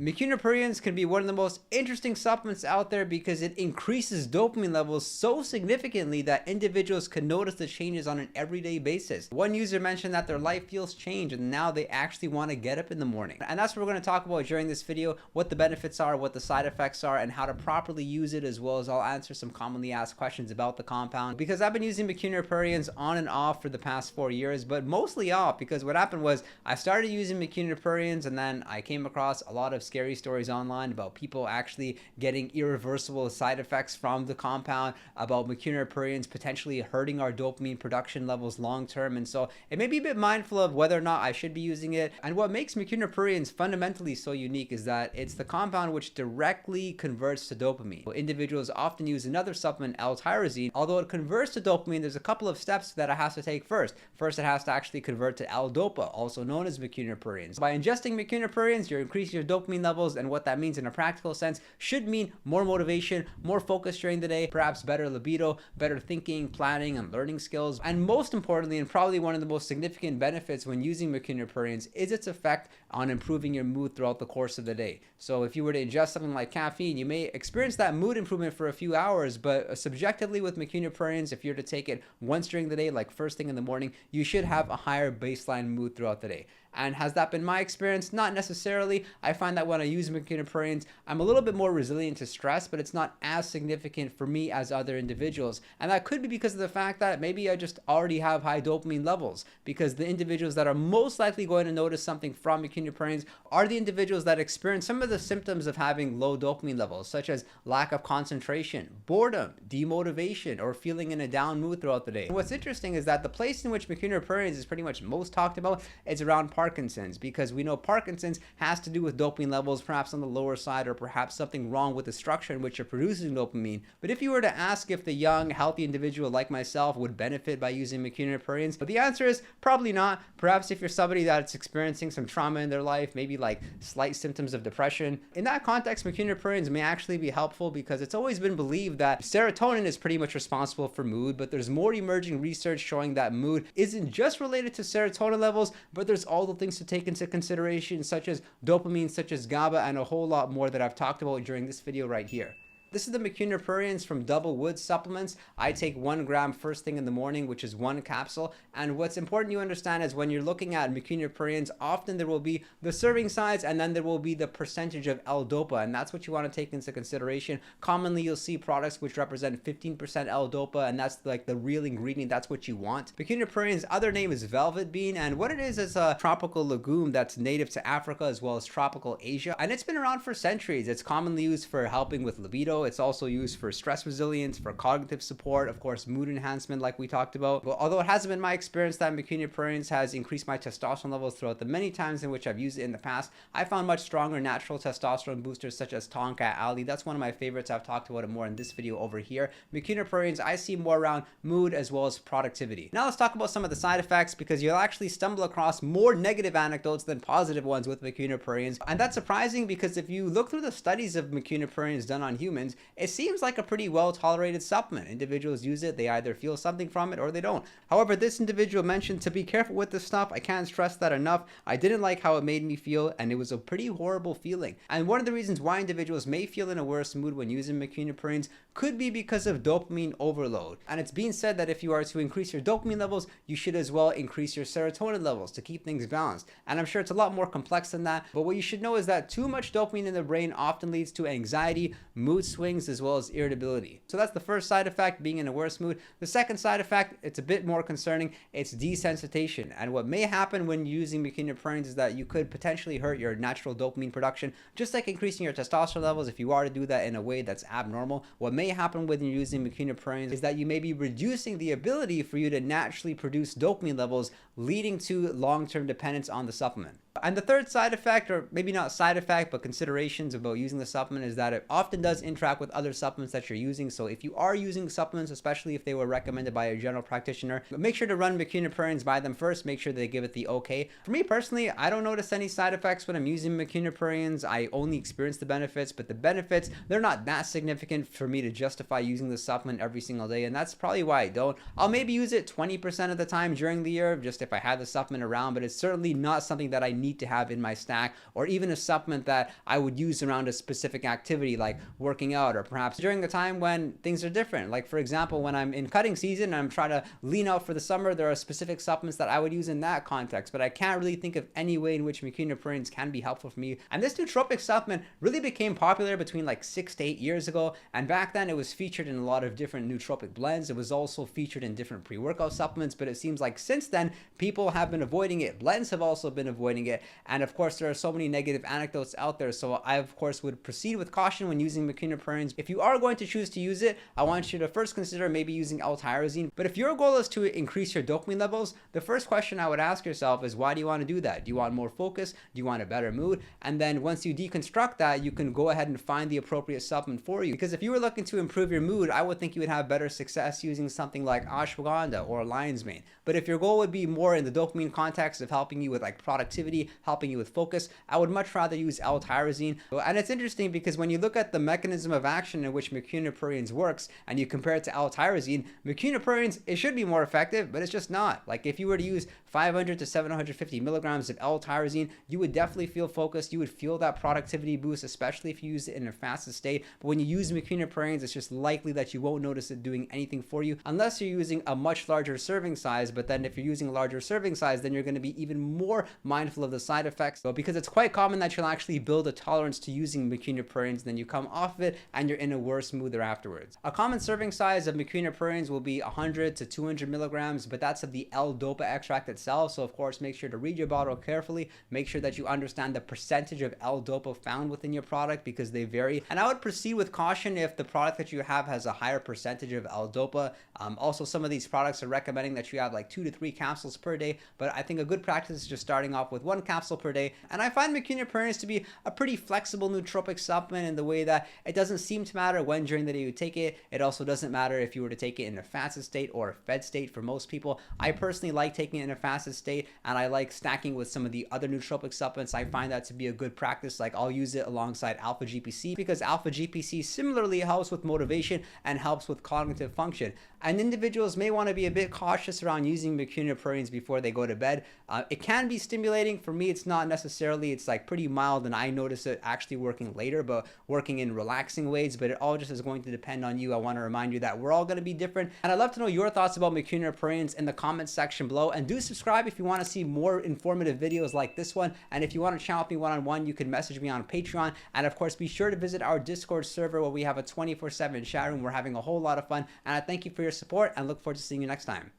Mucuna Pruriens can be one of the most interesting supplements out there because it increases dopamine levels so significantly that individuals can notice the changes on an everyday basis. One user mentioned that their life feels changed and now they actually want to get up in the morning. And that's what we're going to talk about during this video, what the benefits are, what the side effects are, and how to properly use it, as well as I'll answer some commonly asked questions about the compound. Because I've been using Mucuna Pruriens on and off for the past 4 years, but mostly off, because what happened was I started using Mucuna Pruriens and then I came across a lot of scary stories online about people actually getting irreversible side effects from the compound, about Mucuna Pruriens potentially hurting our dopamine production levels long term. And so it made me a bit mindful of whether or not I should be using it. And what makes Mucuna Pruriens fundamentally so unique is that it's the compound which directly converts to dopamine. So individuals often use another supplement, L-tyrosine. Although it converts to dopamine, there's a couple of steps that it has to take first. First, it has to actually convert to l-dopa, also known as Mucuna Pruriens. By ingesting Mucuna Pruriens, you're increasing your dopamine levels, and what that means in a practical sense should mean more motivation, more focus during the day, perhaps better libido, better thinking, planning, and learning skills. And most importantly, and probably one of the most significant benefits when using Mucuna Pruriens, is its effect on improving your mood throughout the course of the day. So if you were to ingest something like caffeine, you may experience that mood improvement for a few hours, but subjectively with Mucuna Pruriens, if you're to take it once during the day, like first thing in the morning, you should have a higher baseline mood throughout the day. And has that been my experience? Not necessarily. I find that when I use Mucuna Pruriens, I'm a little bit more resilient to stress, but it's not as significant for me as other individuals. And that could be because of the fact that maybe I just already have high dopamine levels, because the individuals that are most likely going to notice something from Mucuna Pruriens are the individuals that experience some of the symptoms of having low dopamine levels, such as lack of concentration, boredom, demotivation, or feeling in a down mood throughout the day. And what's interesting is that the place in which Mucuna Pruriens is pretty much most talked about is around Parkinson's, because we know Parkinson's has to do with dopamine levels perhaps on the lower side, or perhaps something wrong with the structure in which you're producing dopamine. But if you were to ask if the young, healthy individual like myself would benefit by using Mucuna Pruriens, but the answer is probably not. Perhaps if you're somebody that's experiencing some trauma in their life, maybe like slight symptoms of depression, in that context, Mucuna Pruriens may actually be helpful, because it's always been believed that serotonin is pretty much responsible for mood, but there's more emerging research showing that mood isn't just related to serotonin levels, but there's all the things to take into consideration, such as dopamine, such as GABA, and a whole lot more that I've talked about during this video right here. This is the Mucuna Pruriens from Double Wood Supplements. I take 1 gram first thing in the morning, which is 1 capsule. And what's important you understand is when you're looking at Mucuna Pruriens, often there will be the serving size and then there will be the percentage of l-dopa, and that's what you want to take into consideration. Commonly, you'll see products which represent 15% l-dopa, and that's like the real ingredient. That's what you want. Mucuna Pruriens' other name is velvet bean, and what it is a tropical legume that's native to Africa as well as tropical Asia, and it's been around for centuries. It's commonly used for helping with libido. It's also used for stress resilience, for cognitive support, of course, mood enhancement like we talked about. But although it hasn't been my experience that Mucuna Pruriens has increased my testosterone levels throughout the many times in which I've used it in the past, I found much stronger natural testosterone boosters such as Tonka Ali. That's one of my favorites. I've talked about it more in this video over here. Mucuna Pruriens I see more around mood as well as productivity. Now let's talk about some of the side effects, because you'll actually stumble across more negative anecdotes than positive ones with Mucuna Pruriens. And that's surprising, because if you look through the studies of Mucuna Pruriens done on humans, it seems like a pretty well tolerated supplement. Individuals use it, they either feel something from it or they don't. However, this individual mentioned to be careful with this stuff. I can't stress that enough. I didn't like how it made me feel, and it was a pretty horrible feeling. And one of the reasons why individuals may feel in a worse mood when using Mucuna Pruriens could be because of dopamine overload. And it's being said that if you are to increase your dopamine levels, you should as well increase your serotonin levels to keep things balanced. And I'm sure it's a lot more complex than that, but what you should know is that too much dopamine in the brain often leads to anxiety, mood swings, as well as irritability. So that's the first side effect, being in a worse mood. The second side effect, it's a bit more concerning. It's desensitization. And what may happen when using Mucuna Pruriens is that you could potentially hurt your natural dopamine production, just like increasing your testosterone levels. If you are to do that in a way that's abnormal, what may happen when you're using Mucuna Pruriens is that you may be reducing the ability for you to naturally produce dopamine levels, leading to long-term dependence on the supplement. And the third side effect, or maybe not side effect, but considerations about using the supplement, is that it often does interact with other supplements that you're using. So if you are using supplements, especially if they were recommended by a general practitioner, make sure to run Mucuna Pruriens by them first. Make sure they give it the okay. For me personally, I don't notice any side effects when I'm using Mucuna Pruriens. I only experience the benefits, but the benefits, they're not that significant for me to justify using the supplement every single day, and that's probably why I don't. I'll maybe use it 20% of the time during the year, just if I have the supplement around, but it's certainly not something that I need to have in my stack, or even a supplement that I would use around a specific activity like working out, or perhaps during a time when things are different. Like for example, when I'm in cutting season and I'm trying to lean out for the summer, there are specific supplements that I would use in that context, but I can't really think of any way in which Mucuna Pruriens can be helpful for me. And this nootropic supplement really became popular between like 6 to 8 years ago, and back then it was featured in a lot of different nootropic blends. It was also featured in different pre-workout supplements, but it seems like since then people have been avoiding it. Blends have also been avoiding it, and of course there are so many negative anecdotes out there, so I of course would proceed with caution when using Mucuna Pruriens. If you are going to choose to use it, I want you to first consider maybe using L-tyrosine. But if your goal is to increase your dopamine levels, the first question I would ask yourself is, why do you want to do that? Do you want more focus? Do you want a better mood? And then once you deconstruct that, you can go ahead and find the appropriate supplement for you. Because if you were looking to improve your mood, I would think you would have better success using something like ashwagandha or lion's mane. But if your goal would be more in the dopamine context of helping you with like productivity, helping you with focus, I would much rather use L-tyrosine. And it's interesting because when you look at the mechanism of action in which Mucuna Pruriens works and you compare it to L-tyrosine, Mucuna Pruriens, it should be more effective, but it's just not. Like if you were to use 500 to 750 milligrams of L-tyrosine, you would definitely feel focused. You would feel that productivity boost, especially if you use it in a fasted state. But when you use Mucuna Pruriens, it's just likely that you won't notice it doing anything for you unless you're using a much larger serving size. But then if you're using a larger serving size, then you're going to be even more mindful of the side effects. So because it's quite common that you'll actually build a tolerance to using Mucuna Pruriens, then you come off of it and you're in a worse mood afterwards. A common serving size of Mucuna Pruriens will be 100 to 200 milligrams, but that's of the l-dopa extract itself. So of course, make sure to read your bottle carefully. Make sure that you understand the percentage of l-dopa found within your product because they vary. And I would proceed with caution if the product that you have has a higher percentage of l-dopa. Also, some of these products are recommending that you have like 2 to 3 capsules per day, but I think a good practice is just starting off with 1 capsule per day. And I find Mucuna Pruriens to be a pretty flexible nootropic supplement in the way that it doesn't seem to matter when during the day you take it. It also doesn't matter if you were to take it in a fasted state or a fed state for most people. I personally like taking it in a fasted state, and I like stacking with some of the other nootropic supplements. I find that to be a good practice. Like I'll use it alongside alpha GPC because alpha GPC similarly helps with motivation and helps with cognitive function. And individuals may want to be a bit cautious around using Mucuna Pruriens before they go to bed. It can be stimulating. For me, it's not necessarily. It's like pretty mild, and I notice it actually working later, but working in relaxing ways. But it all just is going to depend on you. I want to remind you that we're all going to be different. And I'd love to know your thoughts about Mucuna Pruriens in the comments section below. And do subscribe if you want to see more informative videos like this one. And if you want to chat with me one-on-one, you can message me on Patreon. And of course, be sure to visit our Discord server where we have a 24/7 chat room. We're having a whole lot of fun. And I thank you for your support and look forward to seeing you next time.